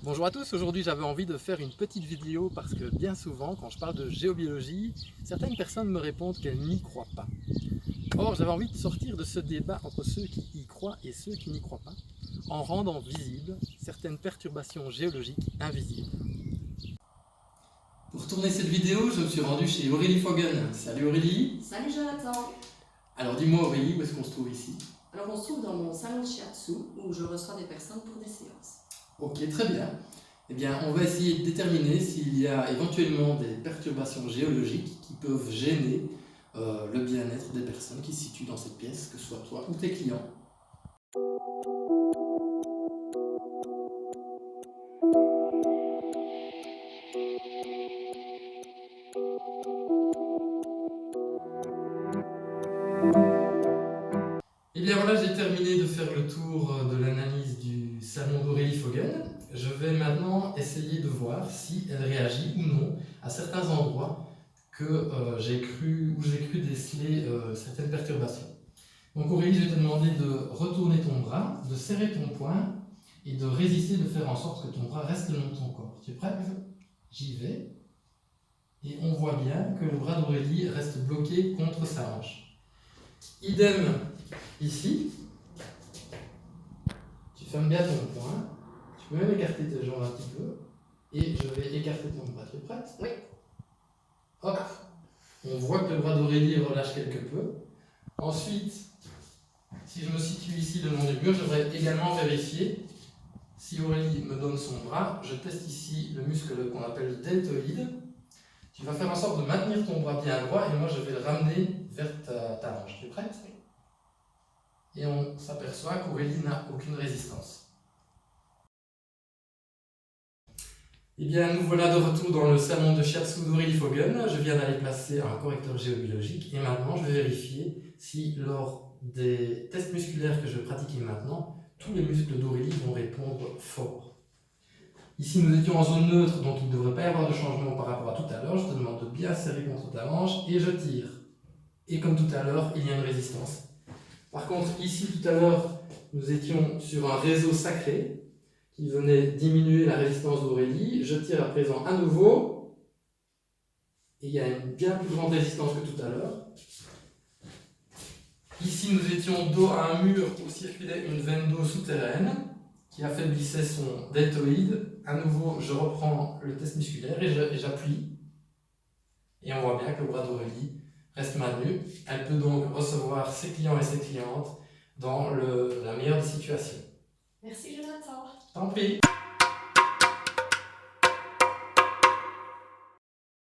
Bonjour à tous, aujourd'hui j'avais envie de faire une petite vidéo parce que bien souvent quand je parle de géobiologie, certaines personnes me répondent qu'elles n'y croient pas. Or j'avais envie de sortir de ce débat entre ceux qui y croient et ceux qui n'y croient pas, en rendant visibles certaines perturbations géologiques invisibles. Pour tourner cette vidéo, je me suis rendu chez Aurélie Foggen. Salut Aurélie. Salut Jonathan. Alors dis-moi Aurélie, où est-ce qu'on se trouve ici? Alors on se trouve dans mon salon de shiatsu où je reçois des personnes pour des séances. Ok, très bien. Eh bien, on va essayer de déterminer s'il y a éventuellement des perturbations géologiques qui peuvent gêner le bien-être des personnes qui se situent dans cette pièce, que ce soit toi ou tes clients. Et bien voilà, j'ai terminé de faire le tour de l'analyse du salon d'Aurélie Foggen. Je vais maintenant essayer de voir si elle réagit ou non à certains endroits que j'ai cru déceler certaines perturbations. Donc Aurélie, je vais te demander de retourner ton bras, de serrer ton poing et de résister, de faire en sorte que ton bras reste le long de ton corps. Tu es prête? J'y vais. Et on voit bien que le bras d'Aurélie reste bloqué contre sa hanche. Idem ici. Tu fermes bien ton poing. Tu peux même écarter tes jambes un petit peu. Et je vais écarter ton bras. Tu es prête? Oui. Hop. On voit que le bras d'Aurélie relâche quelque peu. Ensuite, si je me situe ici le long du mur, je devrais également vérifier si Aurélie me donne son bras. Je teste ici le muscle qu'on appelle le deltoïde. Tu vas faire en sorte de maintenir ton bras bien droit et moi je vais le ramener vers ta hanche. Tu es prête? Et on s'aperçoit qu'Aurélie n'a aucune résistance. Eh bien, nous voilà de retour dans le salon de shiatsu d'Aurélie Foggen. Je viens d'aller placer un correcteur géobiologique et maintenant je vais vérifier si lors des tests musculaires que je vais pratiquer maintenant, tous les muscles d'Aurélie vont répondre fort. Ici, nous étions en zone neutre, donc il ne devrait pas y avoir de changement par rapport à tout à l'heure. Je te demande de bien serrer contre ta hanche et je tire. Et comme tout à l'heure, il y a une résistance. Par contre, ici, tout à l'heure, nous étions sur un réseau sacré qui venait diminuer la résistance d'Aurélie. Je tire à présent à nouveau. Et il y a une bien plus grande résistance que tout à l'heure. Ici, nous étions dos à un mur où circulait une veine d'eau souterraine qui affaiblissait son deltoïde. À nouveau, je reprends le test musculaire et j'appuie. Et on voit bien que le bras d'Aurélie reste maintenu. Elle peut donc recevoir ses clients et ses clientes dans la meilleure des situations. Merci Jonathan. Tant pis.